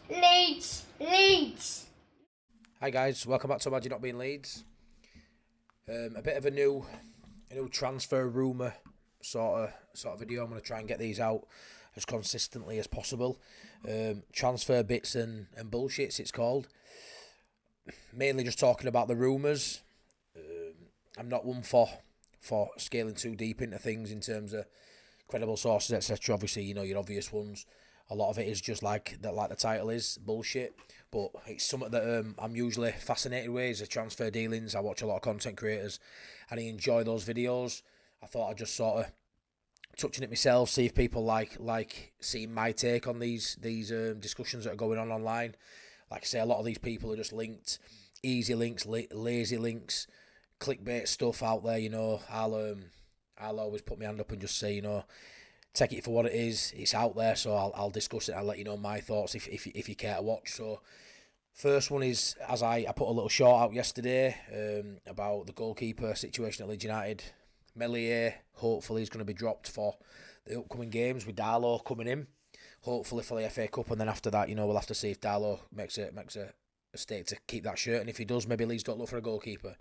Leeds. Hi guys, welcome back to Imagine Not Being Leeds. A bit of a new transfer rumour sort of video. I'm going to try and get these out as consistently as possible. Transfer Bits and Bullshits, it's called. Mainly just talking about the rumours. I'm not one for scaling too deep into things in terms of credible sources, etc. Obviously, you know your obvious ones. A lot of it is just like the title is bullshit, but it's something that I'm usually fascinated with is the transfer dealings. I watch a lot of content creators, and I enjoy those videos. I thought I'd just sort of touching it myself, see if people like seeing my take on these discussions that are going on online. Like I say, a lot of these people are just linked, easy links, lazy links, clickbait stuff out there. You know, I'll always put my hand up and just say, you know, take it for what it is. It's out there, so I'll discuss it. I'll let you know my thoughts if you care to watch. So, first one is, as I put a little short out yesterday about the goalkeeper situation at Leeds United. Meslier hopefully is going to be dropped for the upcoming games with Darlow coming in. Hopefully for the FA Cup, and then after that, you know, we'll have to see if Darlow makes a mistake to keep that shirt, and if he does, maybe Leeds don't look for a goalkeeper.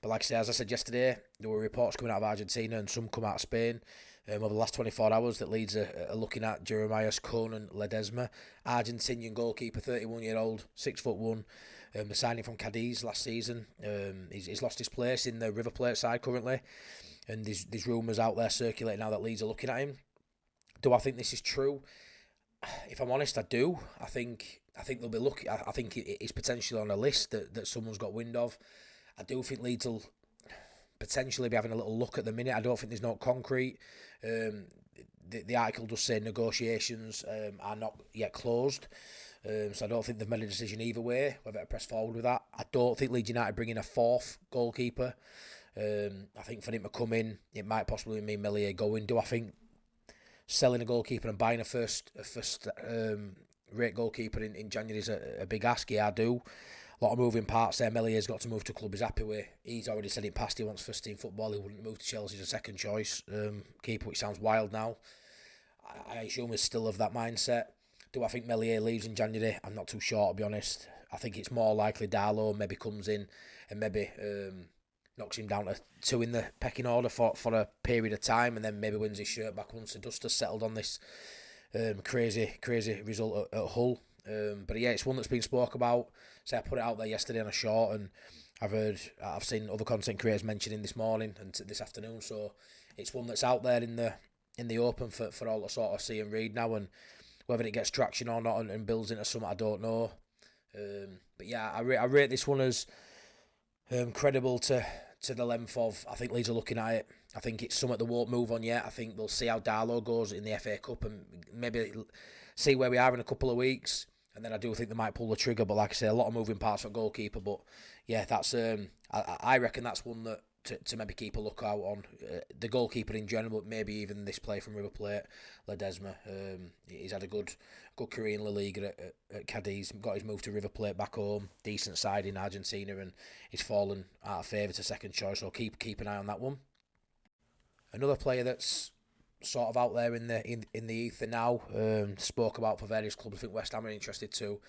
But like I say, as I said yesterday, there were reports coming out of Argentina and some come out of Spain over the last 24 hours that Leeds are looking at Jeremias Conan Ledesma, Argentinian goalkeeper, 31-year-old, 6'1". The signing from Cadiz last season. He's lost his place in the River Plate side currently, and there's rumours out there circulating now that Leeds are looking at him. Do I think this is true? If I'm honest, I do. I think they'll be looking. I think it's potentially on a list that someone's got wind of. I do think Leeds will potentially be having a little look at the minute. I don't think there's no concrete. The article does say negotiations are not yet closed. So I don't think they've made a decision either way, whether to press forward with that. I don't think Leeds United bring in a fourth goalkeeper. I think for him to come in, it might possibly mean Meslier going. Do I think selling a goalkeeper and buying a first rate goalkeeper in January is a big ask? Yeah, I do. A lot of moving parts there. Mellier's got to move to a club he's happy with. He's already said in past he wants first team football. He wouldn't move to Chelsea as a second choice keeper, which sounds wild now. I assume he's still of that mindset. Do I think Meslier leaves in January? I'm not too sure, to be honest. I think it's more likely Darlow maybe comes in and maybe knocks him down to 2 in the pecking order for a period of time, and then maybe wins his shirt back once the dust has settled on this crazy result at Hull. But yeah, it's one that's been spoke about. So I put it out there yesterday on a short, and I've seen other content creators mentioning this morning and this afternoon. So it's one that's out there in the open for all to sort of see and read now, and whether it gets traction or not and builds into something, I don't know. But yeah, I rate this one as credible to the length of, I think Leeds are looking at it. I think it's something that won't move on yet. I think they'll see how Darlow goes in the FA Cup and maybe see where we are in a couple of weeks. And then I do think they might pull the trigger. But like I say, a lot of moving parts for goalkeeper. But yeah, that's I reckon that's one that to maybe keep a lookout on. The goalkeeper in general, but maybe even this play from River Plate, Ledesma. He's had a good career in La Liga at Cadiz. Got his move to River Plate back home. Decent side in Argentina, and he's fallen out of favour to second choice. So keep an eye on that one. Another player that's sort of out there in the ether now, spoke about for various clubs. I think West Ham are interested too.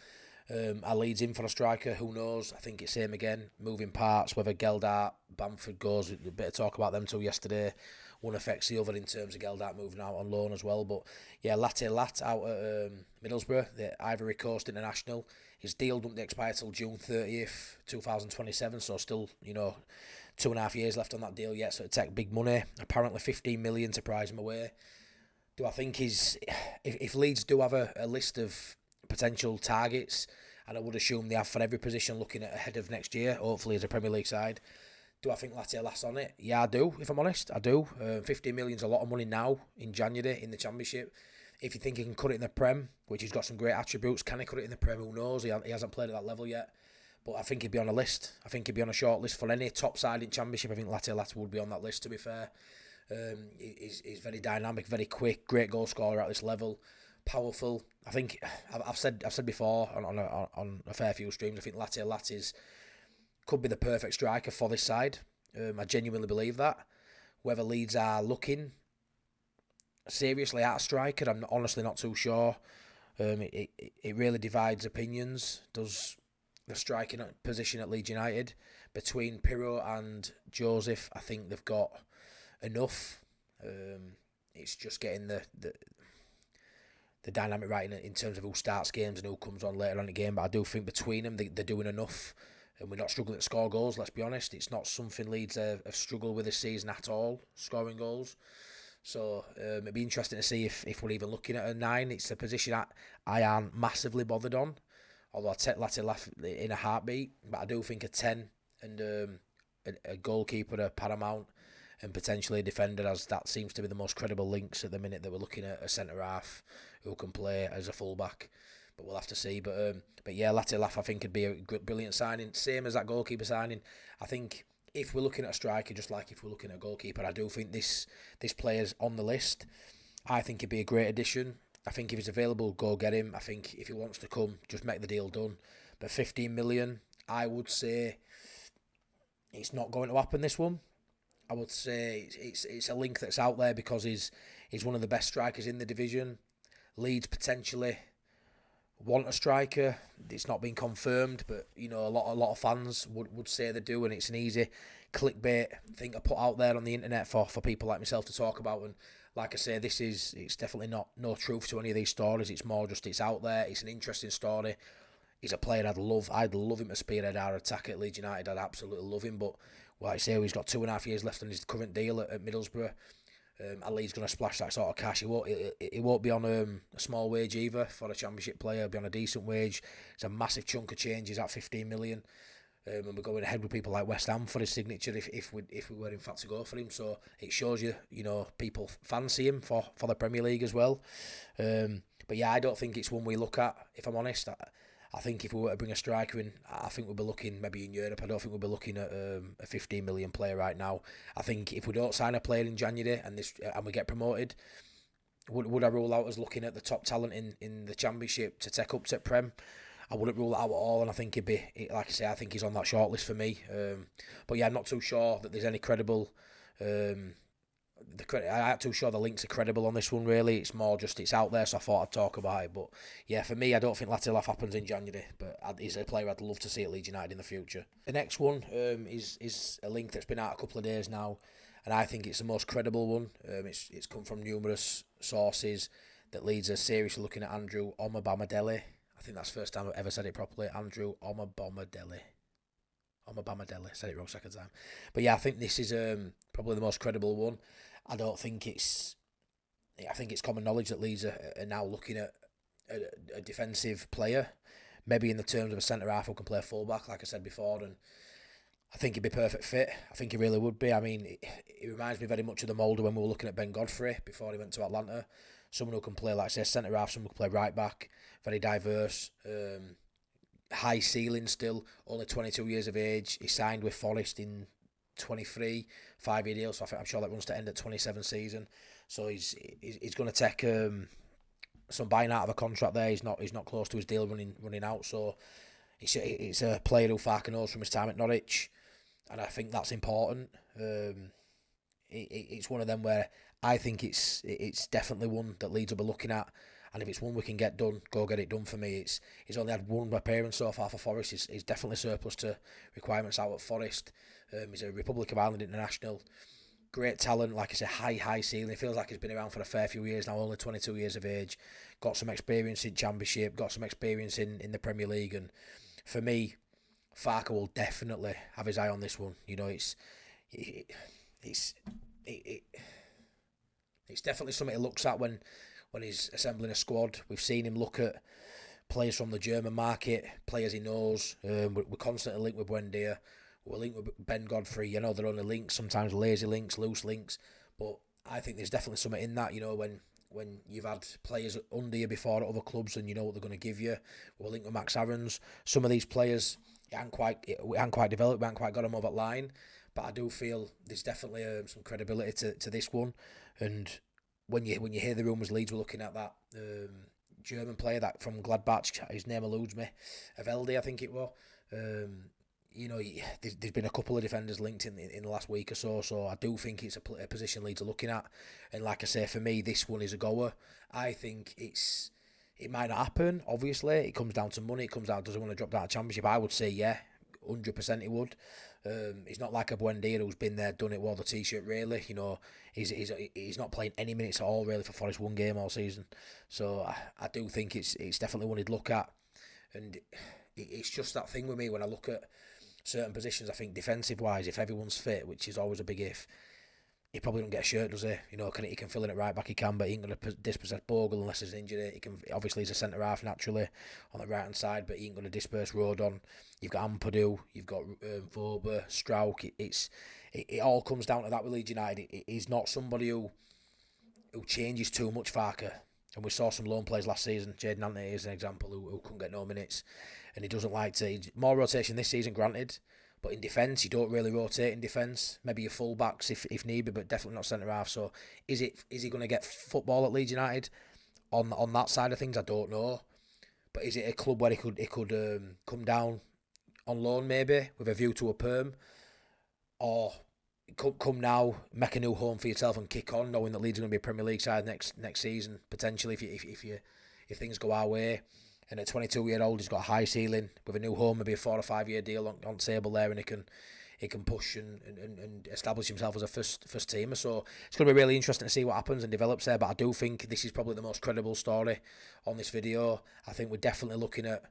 Are Leeds in for a striker? Who knows? I think it's him again. Moving parts, whether Geldart, Bamford goes. A bit of talk about them too yesterday. One affects the other in terms of Geldart moving out on loan as well. But yeah, Lat out at Middlesbrough, the Ivory Coast international. His deal doesn't expire till June 30th, 2027. So still, you know, 2.5 years left on that deal yet. So it'd take big money. Apparently 15 million to prize him away. Do I think if Leeds do have a list of potential targets, and I would assume they have for every position looking at ahead of next year, hopefully as a Premier League side, do I think Latter's on it? Yeah, I do, if I'm honest. I do. 15 million's a lot of money now in January in the Championship. If you think he can cut it in the Prem, which he's got some great attributes, can he cut it in the Prem? Who knows? He hasn't played at that level yet. But I think he'd be on a list. I think he'd be on a short list for any top side in Championship. I think Latter would be on that list, to be fair. He's very dynamic, very quick, great goal scorer at this level, powerful. I think I've said before on a fair few streams. I think Latte could be the perfect striker for this side. I genuinely believe that. Whether Leeds are looking seriously at a striker, I'm honestly not too sure. It really divides opinions. Does the striking position at Leeds United between Pirro and Joseph? I think they've got enough. It's just getting the dynamic right in terms of who starts games and who comes on later on in the game. But I do think between them, they're doing enough. And we're not struggling to score goals, let's be honest. It's not something Leeds have struggled with this season at all, scoring goals. So it'd be interesting to see if we're even looking at a 9. It's a position I aren't massively bothered on, although I take Latte in a heartbeat. But I do think a 10 and a goalkeeper, a paramount, and potentially a defender, as that seems to be the most credible links at the minute, that we're looking at a centre-half who can play as a full-back. But we'll have to see. But yeah, Latte I think would be a brilliant signing. Same as that goalkeeper signing. I think if we're looking at a striker, just like if we're looking at a goalkeeper, I do think this player's on the list. I think he'd be a great addition. I think if he's available, go get him. I think if he wants to come, just make the deal done. But 15 million, I would say it's not going to happen, this one. I would say it's a link that's out there because he's one of the best strikers in the division. Leeds potentially want a striker. It's not been confirmed, but a lot of fans would say they do, and it's an easy clickbait thing to put out there on the internet for people like myself to talk about. And like I say, it's definitely no truth to any of these stories. It's more just it's out there. It's an interesting story. He's a player I'd love him to spearhead our attack at Leeds United. I'd absolutely love him, but like I say, he's got 2.5 years left on his current deal at Middlesbrough. Ali's going to splash that sort of cash. He won't be on a small wage either for a Championship player. He'll be on a decent wage. It's a massive chunk of change. He's at 15 million. And we're going ahead with people like West Ham for his signature if we were in fact to go for him. So it shows you, people fancy him for the Premier League as well. But yeah, I don't think it's one we look at, if I'm honest. I think if we were to bring a striker in, I think we'll be looking maybe in Europe. I don't think we'll be looking at a 15 million player right now. I think if we don't sign a player in January and we get promoted, would I rule out as looking at the top talent in the Championship to take up to Prem? I wouldn't rule it out at all, and I think like I say, I think he's on that shortlist for me. But yeah, I'm not too sure that there's any credible. I'm not too sure the links are credible on this one, really. It's more just it's out there, so I thought I'd talk about it. But yeah, for me, I don't think Latte happens in January, but he's a player I'd love to see at Leeds United in the future. The next one is a link that's been out a couple of days now, and I think it's the most credible one. It's come from numerous sources that Leeds are seriously looking at Andrew Omobamidele. I think that's the first time I've ever said it properly. Andrew Omobamidele. Said it wrong second time. But yeah, I think this is probably the most credible one. I think it's common knowledge that Leeds are now looking at a defensive player, maybe in the terms of a centre-half who can play full-back, like I said before, and I think he'd be a perfect fit. I think he really would be. I mean, it reminds me very much of the mould when we were looking at Ben Godfrey before he went to Atlanta. Someone who can play, like I say, centre-half, someone who can play right-back, very diverse, high ceiling still, only 22 years of age. He signed with Forest in 23, 5-year deal, so I'm sure that runs to end at 27 season. So he's going to take some buying out of a contract there. He's not close to his deal running out. So it's a player who Farker knows from his time at Norwich, and I think that's important. It's one of them where I think it's definitely one that Leeds will be looking at. And if it's one we can get done, go get it done for me. He's only had one appearance so far for Forest. He's definitely surplus to requirements out at Forest. He's a Republic of Ireland international. Great talent, like I say, high ceiling. It feels like he's been around for a fair few years now, only 22 years of age. Got some experience in Championship, got some experience in the Premier League. And for me, Farker will definitely have his eye on this one. It's definitely something he looks at when he's assembling a squad. We've seen him look at players from the German market, players he knows. We're constantly linked with Buendia. We're linked with Ben Godfrey. They're only links, sometimes lazy links, loose links. But I think there's definitely something in that, when you've had players under you before at other clubs and you know what they're going to give you. We're linked with Max Aarons. Some of these players, we haven't quite developed, we haven't quite got them over the line. But I do feel there's definitely some credibility to this one. And when you hear the rumours, Leeds were looking at that German player that from Gladbach, his name eludes me, Avelde, I think it was. There's been a couple of defenders linked in the last week or so I do think it's a position Leeds are looking at. And like I say, for me, this one is a goer. I think it's It might not happen, obviously. It comes down to money. It comes down, does he want to drop down to Championship? I would say, yeah, 100% he would. He's not like a Buendia who's been there, done it, wore the t-shirt, really. He's not playing any minutes at all, really, for Forest, one game all season. So I do think it's definitely one he'd look at. And it's just that thing with me when I look at certain positions. I think defensive-wise, if everyone's fit, which is always a big if, he probably don't get a shirt, does he? He can fill in at right back, he can, but he ain't going to dispossess Bogle unless there's an injury. He can, obviously he's a centre half naturally on the right hand side, but he ain't going to disperse Rodon. You've got Ampadu, you've got Vober, Strauch. It all comes down to that with Leeds United. He's not somebody who changes too much, Farker. And we saw some loan players last season. Jaden Ante is an example who couldn't get no minutes, and he doesn't like to. More rotation this season, granted. But in defence, you don't really rotate in defence. Maybe your full-backs if need be, but definitely not centre-half. So is he going to get football at Leeds United on that side of things? I don't know. But is it a club where he could come down on loan maybe with a view to a perm? Or come now, make a new home for yourself and kick on, knowing that Leeds are going to be a Premier League side next season, potentially, if things go our way. And at 22-year-old, he's got a high ceiling with a new home, maybe a 4 or 5 year deal on table there, and he can push and establish himself as a first teamer. So it's going to be really interesting to see what happens and develops there. But I do think this is probably the most credible story on this video. I think we're definitely looking at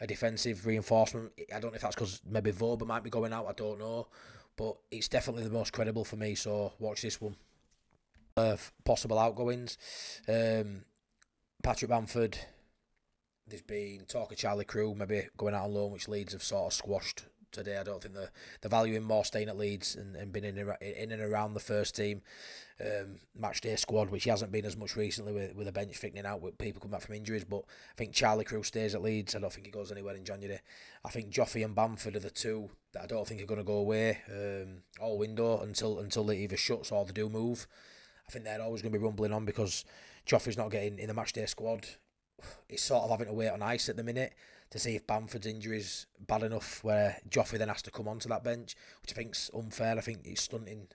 a defensive reinforcement. I don't know if that's because maybe Vober might be going out. I don't know, but it's definitely the most credible for me. So watch this one. Possible outgoings. Patrick Bamford. There's been talk of Charlie Crew maybe going out on loan, which Leeds have sort of squashed today. I don't think they're valuing more staying at Leeds and being in and around the first team match day squad, which he hasn't been as much recently with the bench thickening out with people coming back from injuries. But I think Charlie Crew stays at Leeds. I don't think he goes anywhere in January. I think Joffrey and Bamford are the two that I don't think are going to go away all window until they either shuts or they do move. I think they're always going to be rumbling on because Joffrey's not getting in the match day squad. He's sort of having to wait on ice at the minute to see if Bamford's injury is bad enough where Joffrey then has to come onto that bench, which I think's unfair. I think it's stunting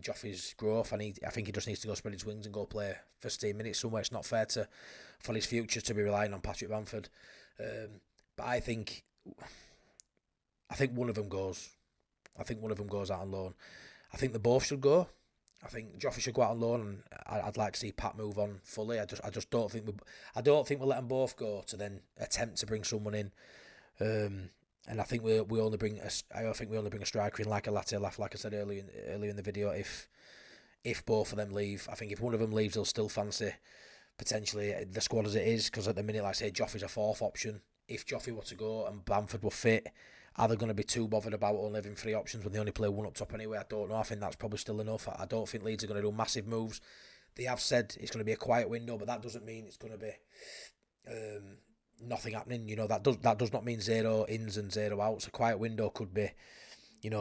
Joffrey's growth, and I think he just needs to go spread his wings and go play first team minutes somewhere. It's not fair for his future to be relying on Patrick Bamford. But I think one of them goes. I think one of them goes out on loan. I think they both should go. I think Joffrey should go out on loan, and I'd like to see Pat move on fully. I just don't think we'll let them both go to then attempt to bring someone in. And I think we only bring a striker in like a alot, like I said earlier in the video. If both of them leave, I think if one of them leaves, they'll still fancy potentially the squad as it is, because at the minute, like I say, Joffrey's a fourth option. If Joffrey were to go and Bamford were fit, are they going to be too bothered about only having 3 options when they only play one up top anyway? I don't know. I think that's probably still enough. I don't think Leeds are going to do massive moves. They have said it's going to be a quiet window, but that doesn't mean it's going to be nothing happening. That does not mean 0 ins and 0 outs. A quiet window could be,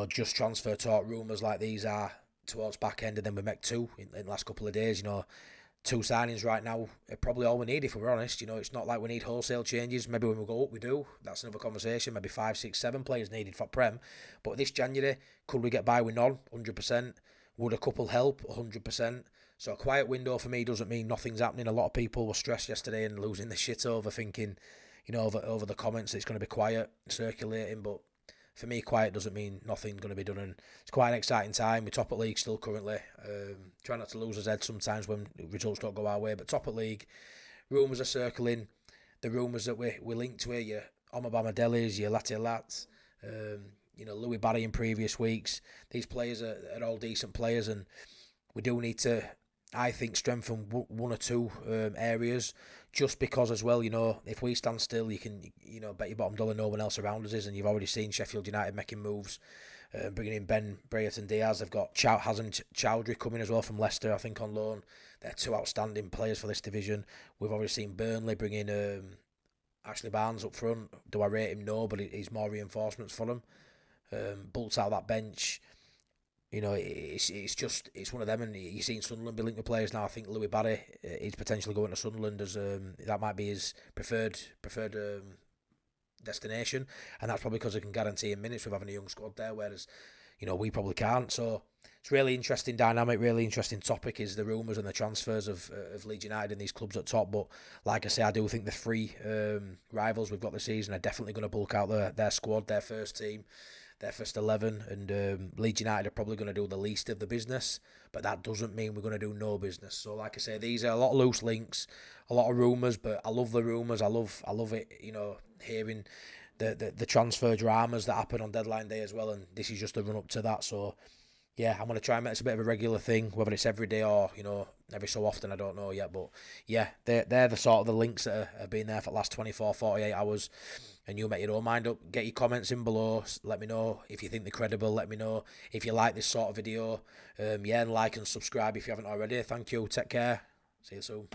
just transfer talk, rumours like these are towards back end, and then we make 2 in the last couple of days. 2 signings right now are probably all we need, if we're honest. It's not like we need wholesale changes. Maybe when we go up, we do. That's another conversation. Maybe 5, 6, 7 players needed for Prem. But this January, could we get by with none? 100%. Would a couple help? 100%. So a quiet window for me doesn't mean nothing's happening. A lot of people were stressed yesterday and losing the shit over thinking, over the comments it's going to be quiet, circulating. But for me, quiet doesn't mean nothing's going to be done, and it's quite an exciting time. We're top of league still currently. Try not to lose his head sometimes when results don't go our way, but top of league. Rumours are circling. The rumours that we're linked to here, your Omabama Delis, your Latte Lats, Louis Barry in previous weeks. These players are all decent players, and we do need to, I think, strengthen one or two areas, just because as well, if we stand still, you can, bet your bottom dollar no one else around us is, and you've already seen Sheffield United making moves, bringing in Ben Brereton Diaz. They've got Hazem Chowdhury coming as well from Leicester, I think, on loan. They're 2 outstanding players for this division. We've already seen Burnley bring in Ashley Barnes up front. Do I rate him? No, but he's more reinforcements for them. Bolts out that bench. It's one of them, and you've seen Sunderland be linked with players now. I think Louis Barry is potentially going to Sunderland as that might be his preferred destination, and that's probably because they can guarantee him minutes with having a young squad there, whereas we probably can't. So it's really interesting dynamic, really interesting topic is the rumours and the transfers of Leeds United and these clubs at top. But like I say, I do think the three rivals we've got this season are definitely going to bulk out their squad, their first team, their first 11, and Leeds United are probably going to do the least of the business, but that doesn't mean we're going to do no business. So like I say, these are a lot of loose links, a lot of rumours, but I love the rumours. I love it, hearing the transfer dramas that happen on deadline day as well, and this is just a run up to that. So yeah, I'm going to try and make this a bit of a regular thing, whether it's every day or, every so often, I don't know yet. But yeah, they're the sort of the links that have been there for the last 24, 48 hours. And you make your own mind up. Get your comments in below. Let me know if you think they're credible. Let me know if you like this sort of video. And like and subscribe if you haven't already. Thank you. Take care. See you soon.